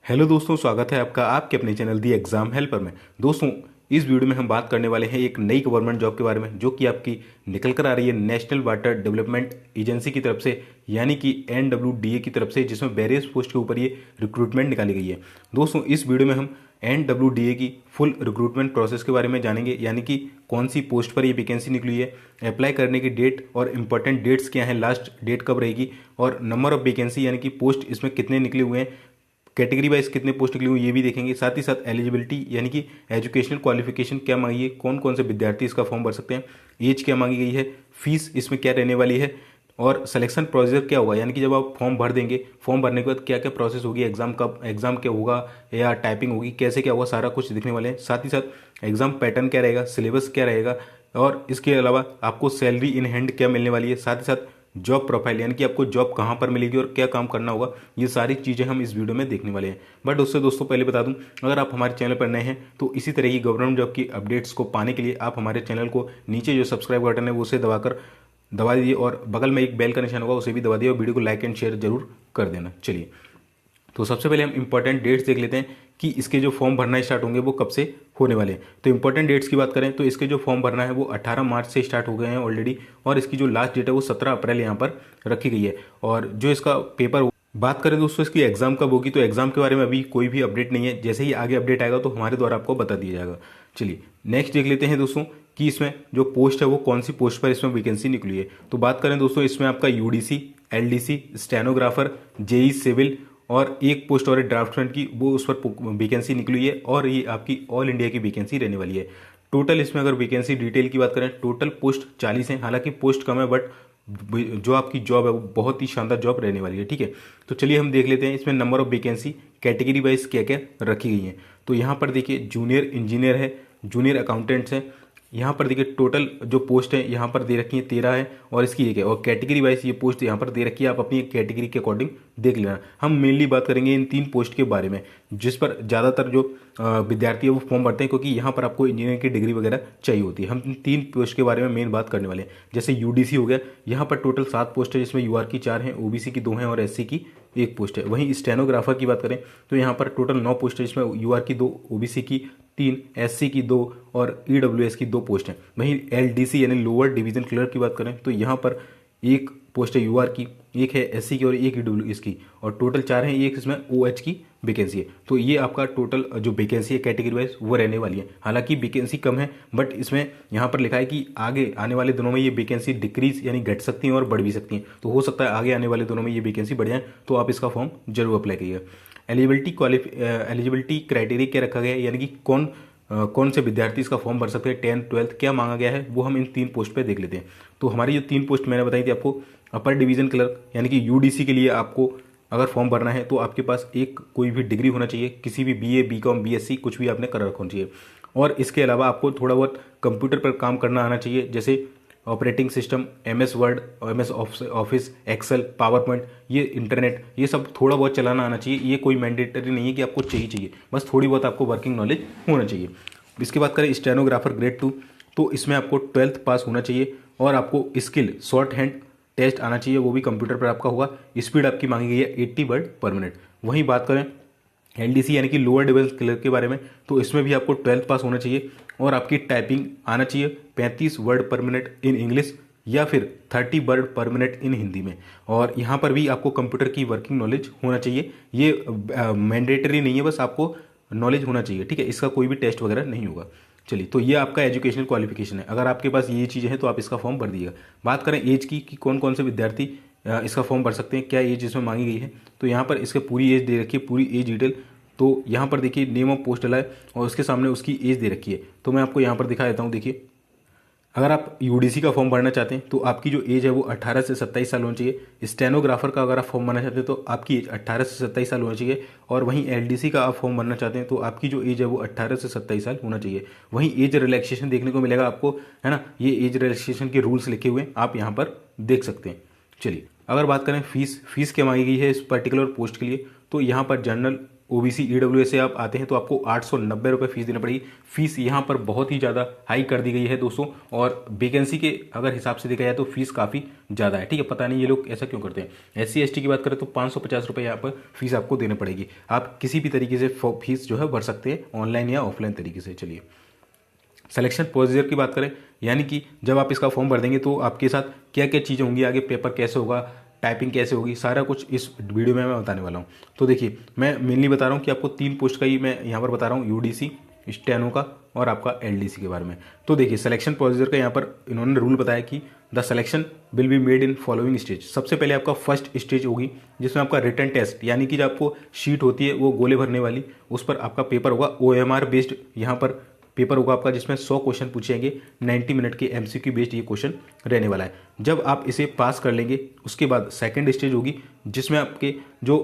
Hello दोस्तों, स्वागत है आपका आपके अपने चैनल दी एग्जाम हेल्पर में। दोस्तों, इस वीडियो में हम बात करने वाले हैं एक नई गवर्नमेंट जॉब के बारे में जो कि आपकी निकल कर आ रही है नेशनल वाटर डेवलपमेंट एजेंसी की तरफ से, यानी कि NWDA की तरफ से, जिसमें वेरियस पोस्ट के ऊपर ये रिक्रूटमेंट निकाली गई है। दोस्तों, इस वीडियो में हम NWDA की फुल रिक्रूटमेंट प्रोसेस के बारे में जानेंगे, यानी कि कौन सी पोस्ट पर ये वैकेंसी निकली है, अप्लाई करने की डेट और इंपॉर्टेंट डेट्स क्या हैं, लास्ट डेट कब रहेगी, और नंबर ऑफ वैकेंसी यानी कि पोस्ट इसमें कितने निकले हुए हैं, कैटेगरी वाइज कितने पोस्ट निकली हुई ये भी देखेंगे। साथ ही साथ एलिजिबिलिटी यानी कि एजुकेशनल क्वालिफिकेशन क्या मांगी है, कौन कौन से विद्यार्थी इसका फॉर्म भर सकते हैं, एज क्या मांगी गई है, फीस इसमें क्या रहने वाली है, और सिलेक्शन प्रोसीजर क्या होगा, यानी कि जब आप फॉर्म भर देंगे, फॉर्म भरने के बाद क्या क्या प्रोसेस होगी, एग्जाम क्या होगा या टाइपिंग होगी, कैसे क्या होगा, सारा कुछ दिखने वाले हैं। साथ ही साथ एग्जाम पैटर्न क्या रहेगा, सिलेबस क्या रहेगा, और इसके अलावा आपको सैलरी इन हैंड क्या मिलने वाली है। साथ ही साथ जॉब प्रोफाइल यानी कि आपको जॉब कहाँ पर मिलेगी और क्या काम करना होगा, ये सारी चीज़ें हम इस वीडियो में देखने वाले हैं। बट उससे दोस्तों पहले बता दूं, अगर आप हमारे चैनल पर नए हैं तो इसी तरह की गवर्नमेंट जॉब की अपडेट्स को पाने के लिए आप हमारे चैनल को नीचे जो सब्सक्राइब बटन है वो उसे दबा दीजिए, और बगल में एक बेल का निशान होगा उसे भी दबा दिए, और वीडियो को लाइक एंड शेयर जरूर कर देना। चलिए, तो सबसे पहले हम इंपॉर्टेंट डेट्स देख लेते हैं कि इसके जो फॉर्म भरना स्टार्ट होंगे वो कब से होने वाले हैं। तो इंपॉर्टेंट डेट्स की बात करें तो इसके जो फॉर्म भरना है वो 18 मार्च से स्टार्ट हो गए हैं ऑलरेडी, और इसकी जो लास्ट डेट है वो 17 अप्रैल यहाँ पर रखी गई है। और जो इसका पेपर बात करें दोस्तों इसकी एग्जाम कब होगी, तो एग्जाम के बारे में अभी कोई भी अपडेट नहीं है, जैसे ही आगे अपडेट आएगा तो हमारे द्वारा आपको बता दिया जाएगा। चलिए नेक्स्ट देख लेते हैं दोस्तों कि इसमें जो पोस्ट है वो कौन सी पोस्ट पर इसमें वैकेंसी निकली है। तो बात करें दोस्तों इसमें आपका UDC, LDC, stenographer, JE civil और एक पोस्ट और ड्राफ्टमैन की वो उस पर वैकेंसी निकली हुई है, और ये आपकी ऑल इंडिया की वैकेंसी रहने वाली है। टोटल इसमें अगर वैकेंसी डिटेल की बात करें, टोटल पोस्ट 40 हैं, हालांकि पोस्ट कम है बट जो आपकी जॉब है वो बहुत ही शानदार जॉब रहने वाली है। ठीक है, तो चलिए हम देख लेते हैं इसमें number of vacancy category wise क्या क्या रखी गई हैं। तो यहाँ पर देखिए जूनियर इंजीनियर है, जूनियर अकाउंटेंट्स है, यहाँ पर देखिए टोटल जो पोस्ट है यहाँ पर दे रखी है 13 है, और इसकी एक है, और कैटेगरी वाइज ये पोस्ट यहाँ पर दे रखी है, आप अपनी कैटेगरी के अकॉर्डिंग देख लेना। हम मेनली बात करेंगे इन 3 पोस्ट के बारे में जिस पर ज़्यादातर जो विद्यार्थी है वो फॉर्म भरते हैं, क्योंकि यहाँ पर आपको इंजीनियरिंग की डिग्री वगैरह चाहिए होती है। हम इन 3 पोस्ट के बारे में मेन बात करने वाले हैं। जैसे UDC हो गया, यहाँ पर टोटल 7 पोस्ट है, जिसमें UR की 4 हैं, OBC की 2 हैं और SC की 1 पोस्ट है। वहीं स्टेनोग्राफर की बात करें तो यहाँ पर टोटल 9 पोस्ट है, जिसमें UR की 2, OBC की 3, SC की 2 और EWS की 2 पोस्ट हैं। वहीं LDC यानी लोअर डिवीजन क्लर्क की बात करें तो यहाँ पर 1 पोस्ट है UR की, 1 है SC की और 1 EWS की, और टोटल 4 हैं, 1 इसमें OH की वैकेंसी है। तो ये आपका टोटल जो वैकेंसी है कैटेगरी वाइज वो रहने वाली है। हालांकि वैकेंसी कम है बट इसमें यहाँ पर लिखा है कि आगे आने वाले दिनों में ये वैकेंसी डिक्रीज यानी घट सकती हैं और बढ़ भी सकती हैं, तो हो सकता है आगे आने वाले दिनों में ये वैकेंसी बढ़ जाए, तो आप इसका फॉर्म जरूर अप्लाई करिएगा। एलिजिबिलिटी क्राइटेरिया क्या रखा गया है, यानी कि कौन से विद्यार्थी इसका फॉर्म भर सकते हैं, 10th 12th क्या मांगा गया है, वो हम इन 3 पोस्ट पे देख लेते हैं। तो हमारी जो 3 पोस्ट मैंने बताई थी आपको, अपर डिवीजन क्लर्क यानी कि UDC के लिए आपको अगर फॉर्म भरना है तो आपके पास एक कोई भी डिग्री होना चाहिए, किसी भी BA, BCom, BSc कुछ भी आपने कर रखा होना चाहिए, और इसके अलावा आपको थोड़ा बहुत कंप्यूटर पर काम करना आना चाहिए, जैसे operating system, MS Word, MS Office, Excel, PowerPoint, ये इंटरनेट, ये सब थोड़ा बहुत चलाना आना चाहिए। ये कोई मैंडेटरी नहीं है कि आपको चाहिए, बस थोड़ी बहुत आपको वर्किंग नॉलेज होना चाहिए। इसके बाद करें स्टेनोग्राफर ग्रेड 2, तो इसमें आपको 12th पास होना चाहिए, और आपको स्किल शॉर्ट हैंड टेस्ट आना चाहिए, वो भी कंप्यूटर पर आपका होगा। स्पीड आपकी मांगी गई है 80 वर्ड पर मिनट। वहीं बात करें LDC यानी कि लोअर डिवीजन क्लर्क के बारे में, तो इसमें भी आपको 12th पास होना चाहिए, और आपकी टाइपिंग आना चाहिए 35 वर्ड पर मिनट इन इंग्लिश या फिर 30 वर्ड पर मिनट इन हिंदी में, और यहाँ पर भी आपको कंप्यूटर की वर्किंग नॉलेज होना चाहिए। ये मैंडेटरी नहीं है, बस आपको नॉलेज होना चाहिए। ठीक है, इसका कोई भी टेस्ट वगैरह नहीं होगा। चलिए, तो ये आपका एजुकेशनल क्वालिफिकेशन है। अगर आपके पास ये चीज़ें हैं तो आप इसका फॉर्म भर दीजिएगा। बात करें एज की कि कौन कौन से विद्यार्थी इसका फॉर्म भर सकते हैं, क्या एज इसमें मांगी गई है, तो यहाँ पर इसके पूरी एज दे रखी है, पूरी एज डिटेल। तो यहाँ पर देखिए नेम ऑफ पोस्ट डला है और उसके सामने उसकी एज दे रखी है। तो मैं आपको यहाँ पर दिखा देता हूँ। देखिए, अगर आप UDC का फॉर्म भरना चाहते हैं तो आपकी जो एज है वो 18 से 27 साल होनी चाहिए। स्टेनोग्राफर का अगर आप फॉर्म भरना चाहते हैं तो आपकी एज 18 से 27 साल होनी चाहिए, और वहीं LDC का आप फॉर्म भरना चाहते हैं तो आपकी जो एज है वो 18 से 27 साल होना चाहिए। वहीं एज रिलैक्सेशन देखने को मिलेगा आपको, है ना, ये एज रिलैक्सेशन के रूल्स लिखे हुए हैं, आप यहाँ पर देख सकते हैं। चलिए, अगर बात करें फीस क्या मांगी गई है इस पर्टिकुलर पोस्ट के लिए, तो यहाँ पर जनरल ओबीसी ईडब्ल्यूएस से आप आते हैं तो आपको 890 रुपये फीस देनी पड़ेगी। फीस यहाँ पर बहुत ही ज़्यादा हाई कर दी गई है दोस्तों, और वैकेंसी के अगर हिसाब से देखा जाए तो फीस काफ़ी ज़्यादा है। ठीक है, पता नहीं ये लोग ऐसा क्यों करते हैं। SC ST की बात करें तो 550 रुपये यहाँ पर फीस आपको देनी पड़ेगी। आप किसी भी तरीके से फीस जो है भर सकते हैं, ऑनलाइन या ऑफलाइन तरीके से। चलिए सिलेक्शन प्रोसीजर की बात करें, यानी कि जब आप इसका फॉर्म भर देंगे तो आपके साथ क्या क्या चीज़ें होंगी, आगे पेपर कैसे होगा, टाइपिंग कैसे होगी, सारा कुछ इस वीडियो में मैं बताने वाला हूँ। तो देखिए मैं मेनली बता रहा हूँ कि आपको 3 पोस्ट का ही मैं यहाँ पर बता रहा हूँ, UDC, स्टेनो का और आपका LDC के बारे में। तो देखिए सिलेक्शन प्रोसीजर का यहाँ पर इन्होंने रूल बताया कि the selection will be made in following stage. सबसे पहले आपका फर्स्ट स्टेज होगी जिसमें आपका रिटन टेस्ट, यानी कि जो आपको शीट होती है वो गोले भरने वाली, उस पर आपका पेपर होगा। OMR बेस्ड यहाँ पर पेपर होगा आपका, जिसमें 100 क्वेश्चन पूछेंगे, 90 मिनट के MCQ बेस्ड ये क्वेश्चन रहने वाला है। जब आप इसे पास कर लेंगे उसके बाद सेकंड स्टेज होगी जिसमें आपके जो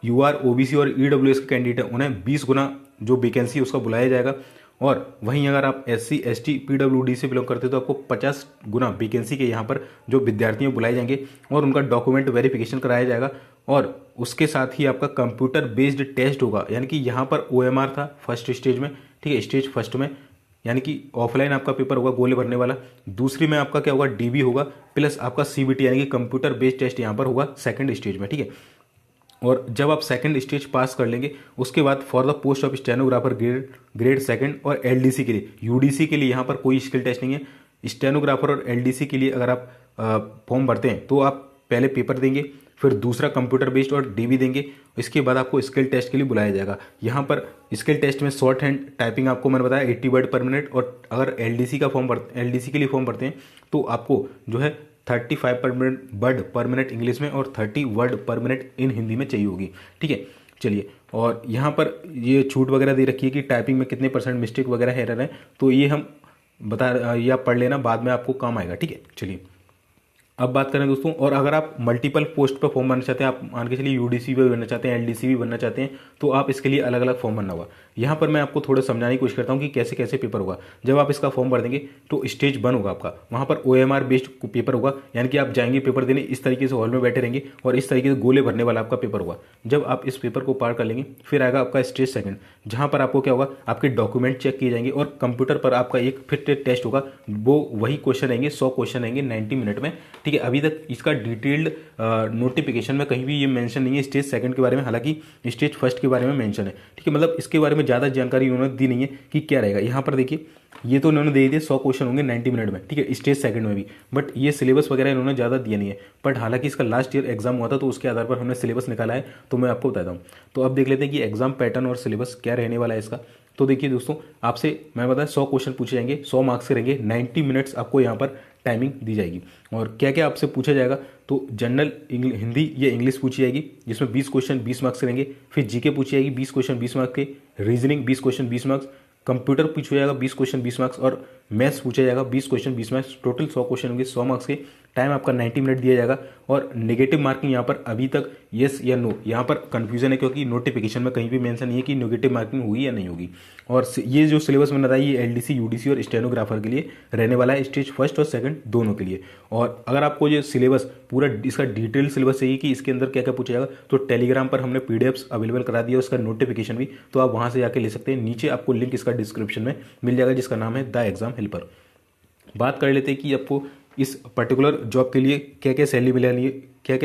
UR OBC और EWS के कैंडिडेट हैं उन्हें 20 गुना जो वैकेंसी है उसका बुलाया जाएगा, और वहीं अगर आप SC ST PWD से बिलोंग करते हो तो आपको 50 गुना वैकेंसी के यहाँ पर जो विद्यार्थी बुलाए जाएंगे और उनका डॉक्यूमेंट वेरिफिकेशन कराया जाएगा। और उसके साथ ही आपका कंप्यूटर बेस्ड टेस्ट होगा, यानी कि यहाँ पर OMR था फर्स्ट स्टेज में, ठीक है, स्टेज फर्स्ट में, यानी कि ऑफलाइन आपका पेपर होगा गोले भरने वाला। दूसरी में आपका क्या होगा, DB होगा प्लस आपका CBT यानी कि कंप्यूटर बेस्ड टेस्ट यहाँ पर होगा सेकंड स्टेज में। ठीक है, और जब आप सेकंड स्टेज पास कर लेंगे उसके बाद for the post of stenographer grade second और LDC के लिए, UDC के लिए यहाँ पर कोई स्किल टेस्ट नहीं है। स्टेनोग्राफर और LDC के लिए अगर आप फॉर्म भरते हैं तो आप पहले पेपर देंगे, फिर दूसरा कंप्यूटर बेस्ड और DB देंगे, इसके बाद आपको स्किल टेस्ट के लिए बुलाया जाएगा। यहाँ पर स्किल टेस्ट में शॉर्ट हैंड टाइपिंग आपको मैंने बताया 80 वर्ड पर मिनट, और अगर LDC के लिए फॉर्म भरते हैं तो आपको जो है 35 वर्ड पर मिनट इंग्लिश में और 30 वर्ड पर मिनट इन हिंदी में चाहिए होगी। ठीक है, चलिए, और यहाँ पर ये छूट वगैरह दे रखी है कि टाइपिंग में कितने % मिस्टेक वगैरह एरर है, तो ये हम ये आप पढ़ लेना, बाद में आपको काम आएगा। ठीक है, चलिए अब बात करें दोस्तों, और अगर आप मल्टीपल पोस्ट पर फॉर्म भरना चाहते हैं, आप मान के चलिए UDC भी बनना चाहते हैं, LDC भी बनना चाहते हैं, तो आप इसके लिए अलग अलग फॉर्म भरना होगा। यहाँ पर मैं आपको थोड़ा समझाने की कोशिश करता हूँ कि कैसे कैसे पेपर होगा। जब आप इसका फॉर्म भर देंगे तो स्टेज 1 होगा आपका, वहाँ पर OMR बेस्ड पेपर होगा, यानी कि आप जाएंगे पेपर देने, इस तरीके से हॉल में बैठे रहेंगे और इस तरीके से गोले भरने वाला आपका पेपर होगा। जब आप इस पेपर को पार कर लेंगे फिर आएगा आपका स्टेज सेकंड, जहाँ पर आपको क्या होगा, आपके डॉक्यूमेंट चेक किए जाएंगे और कंप्यूटर पर आपका एक फिर टेस्ट होगा, वो वही क्वेश्चन रहेंगे, 100 क्वेश्चन रहेंगे 90 मिनट में। ठीक है, अभी तक इसका डिटेल्ड नोटिफिकेशन में कहीं भी ये मेंशन नहीं है स्टेज सेकंड के बारे में, हालांकि स्टेज फर्स्ट के बारे में मेंशन है। ठीक है, मतलब इसके बारे में ज़्यादा जानकारी उन्होंने दी नहीं है कि क्या रहेगा। यहाँ पर देखिए ये तो उन्होंने दे दिए 100 क्वेश्चन होंगे 90 मिनट में, ठीक है, स्टेज सेकंड में भी, बट ये सिलेबस वगैरह इन्होंने ज़्यादा दिया नहीं है। बट हालांकि इसका लास्ट ईयर एग्जाम हुआ था तो उसके आधार पर हमने सिलेबस निकाला है, तो मैं आपको बताता हूँ। तो अब देख लेते हैं कि एग्जाम पैटर्न और सिलेबस क्या रहने वाला है इसका। तो देखिए दोस्तों, आपसे मैं बताया 100 क्वेश्चन पूछे जाएंगे, 100 मार्क्स के रहेंगे, 90 मिनट्स आपको यहाँ पर टाइमिंग दी जाएगी। और क्या क्या आपसे पूछा जाएगा, तो जनरल हिंदी या इंग्लिश पूछी जाएगी जिसमें 20 क्वेश्चन 20 मार्क्स के रहेंगे, फिर जीके पूछी जाएगी 20 क्वेश्चन 20 मार्क्स के, रीजनिंग 20 क्वेश्चन 20 मार्क्स, कंप्यूटर पूछा जाएगा 20 क्वेश्चन 20 मार्क्स, और मैथ्स पूछा जाएगा 20 क्वेश्चन 20 मार्क्स। टोटल 100 क्वेश्चन होंगे 100 मार्क्स के, टाइम आपका 90 मिनट दिया जाएगा। और नेगेटिव मार्किंग यहाँ पर अभी तक येस या नो, यहाँ पर कंफ्यूजन है क्योंकि नोटिफिकेशन में कहीं भी मेंशन नहीं है कि नेगेटिव मार्किंग होगी या नहीं होगी। और ये जो सिलेबस मैंने बताया ये LDC UDC और स्टेनोग्राफर के लिए रहने वाला है, स्टेज फर्स्ट और सेकंड दोनों के लिए। और अगर आपको ये सिलेबस पूरा इसका डिटेल सिलेबस चाहिए कि इसके अंदर क्या क्या पूछा जाएगा, तो टेलीग्राम पर हमने PDFs अवेलेबल करा दिया, उसका नोटिफिकेशन भी, तो आप वहाँ से जाके ले सकते हैं। नीचे आपको लिंक इसका डिस्क्रिप्शन में मिल जाएगा जिसका नाम है द एग्जाम हेल्पर। बात कर लेते हैं कि आपको इस पर्टिकुलर जॉब के लिए क्या क्या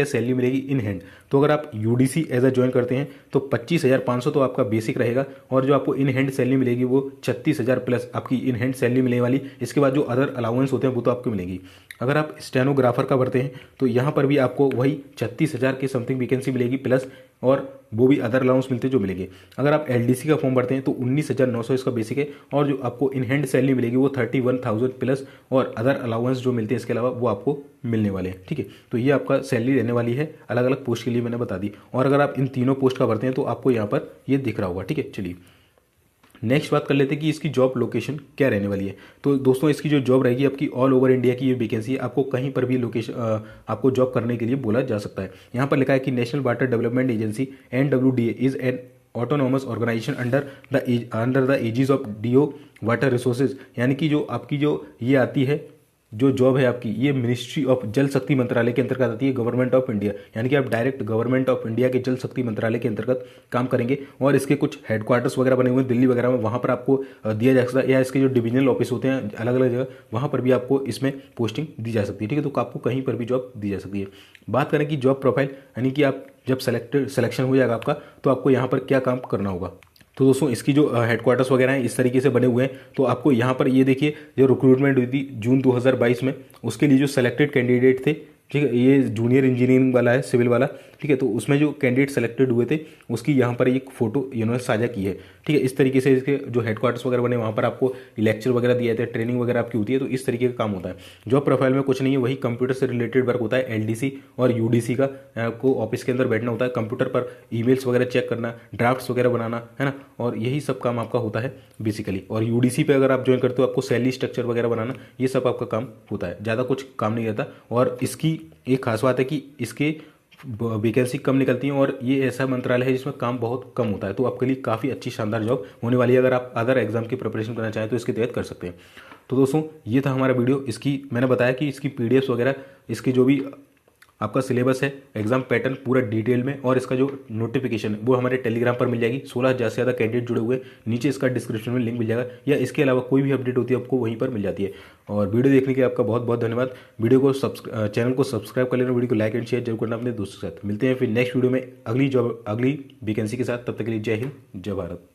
सैलरी मिलेगी इन हैंड। तो अगर आप UDC एज अ ज्वाइन करते हैं तो 25,500 तो आपका बेसिक रहेगा, और जो आपको इन हैंड सैलरी मिलेगी वो 36,000 प्लस आपकी इन हैंड सैलरी मिलने वाली। इसके बाद जो अदर अलाउंस होते हैं वो तो आपको मिलेंगी। अगर आप स्टेनोग्राफर का भरते हैं तो यहाँ पर भी आपको वही 36,000 के समथिंग वैकेंसी मिलेगी प्लस, और वो भी अदर अलाउंस मिलते हैं जो मिलेंगे। अगर आप LDC का फॉर्म भरते हैं तो 19,900 इसका बेसिक है, और जो आपको इन हैंड सैलरी मिलेगी वो 31,000 प्लस, और अदर अलाउंस जो मिलते हैं इसके अलावा वो आपको मिलने वाले हैं। ठीक है, तो ये आपका सैलरी रहने वाली है अलग अलग पोस्ट के लिए, मैंने बता दी। और अगर आप इन तीनों पोस्ट का भरते हैं तो आपको यहाँ पर ये दिख रहा होगा। ठीक है, चलिए नेक्स्ट बात कर लेते हैं कि इसकी जॉब लोकेशन क्या रहने वाली है। तो दोस्तों इसकी जो जॉब रहेगी आपकी ऑल ओवर इंडिया की ये वैकेंसी है, आपको कहीं पर भी लोकेशन आपको जॉब करने के लिए बोला जा सकता है। यहाँ पर लिखा है कि National Water Development Agency NWDA is an autonomous organisation under the aegis of DO water resources, यानी कि जो आपकी जो ये आती है जो जॉब है आपकी ये मिनिस्ट्री ऑफ जल शक्ति मंत्रालय के अंतर्गत आती है, गवर्नमेंट ऑफ इंडिया, यानी कि आप डायरेक्ट गवर्नमेंट ऑफ इंडिया के जल शक्ति मंत्रालय के अंतर्गत काम करेंगे। और इसके कुछ हेडक्वार्टर्स वगैरह बने हुए हैं दिल्ली वगैरह में, वहाँ पर आपको दिया जा सकता है, या इसके जो डिविजनल ऑफिस होते हैं अलग अलग जगह, वहाँ पर भी आपको इसमें पोस्टिंग दी जा सकती है। ठीक है, तो आपको कहीं पर भी जॉब दी जा सकती है। बात करें कि जॉब प्रोफाइल, यानी कि आप जब सिलेक्शन हो जाएगा आपका, तो आपको यहाँ पर क्या काम करना होगा। तो दोस्तों इसकी जो हेडक्वार्टर्स वगैरह हैं इस तरीके से बने हुए हैं। तो आपको यहाँ पर ये देखिए, जो रिक्रूटमेंट हुई थी जून 2022 में, उसके लिए जो सेलेक्टेड कैंडिडेट थे, ठीक है, ये जूनियर इंजीनियरिंग वाला है, सिविल वाला, ठीक है, तो उसमें जो कैंडिडेट सेलेक्टेड हुए थे उसकी यहाँ पर एक फोटो इन्होंने साझा की है। ठीक है, इस तरीके से इसके जो हेडक्वार्टर्स वगैरह बने वहाँ पर आपको लेक्चर वगैरह दिए जाते हैं, ट्रेनिंग वगैरह आपकी होती है। तो इस तरीके का काम होता है। जॉब प्रोफाइल में कुछ नहीं है, वही कंप्यूटर से रिलेटेड वर्क होता है, एलडीसी और यूडीसी का। आपको ऑफिस के अंदर बैठना होता है, कंप्यूटर पर ईमेल्स वगैरह चेक करना, ड्राफ्ट्स वगैरह बनाना, है ना, और यही सब काम आपका होता है बेसिकली। और यूडीसी पे अगर आप ज्वाइन करते हो, आपको सैलरी स्ट्रक्चर वगैरह बनाना, ये सब आपका काम होता है, ज़्यादा कुछ काम नहीं रहता। और इसकी एक खास बात है कि इसके वैकेंसी कम निकलती हैं, और ये ऐसा मंत्रालय है जिसमें काम बहुत कम होता है। तो आपके लिए काफ़ी अच्छी शानदार जॉब होने वाली है। अगर आप अदर एग्जाम की प्रिपरेशन करना चाहें तो इसके तहत कर सकते हैं। तो दोस्तों ये था हमारा वीडियो। इसकी मैंने बताया कि इसकी पीडीएफ्स वगैरह, इसकी जो भी आपका सिलेबस है, एग्जाम पैटर्न पूरा डिटेल में, और इसका जो नोटिफिकेशन है वो हमारे टेलीग्राम पर मिल जाएगी। 16,000 से ज़्यादा कैंडिडेट जुड़े हुए, नीचे इसका डिस्क्रिप्शन में लिंक मिल जाएगा, या इसके अलावा कोई भी अपडेट होती है आपको वहीं पर मिल जाती है। और वीडियो देखने के लिए आपका बहुत बहुत धन्यवाद। वीडियो को चैनल को सब्सक्राइब कर लेना, वीडियो को लाइक एंड शेयर जरूर करना अपने दोस्तों के साथ। मिलते हैं फिर नेक्स्ट वीडियो में अगली जॉब, अगली वैकेंसी के साथ। तब तक के लिए जय हिंद, जय भारत।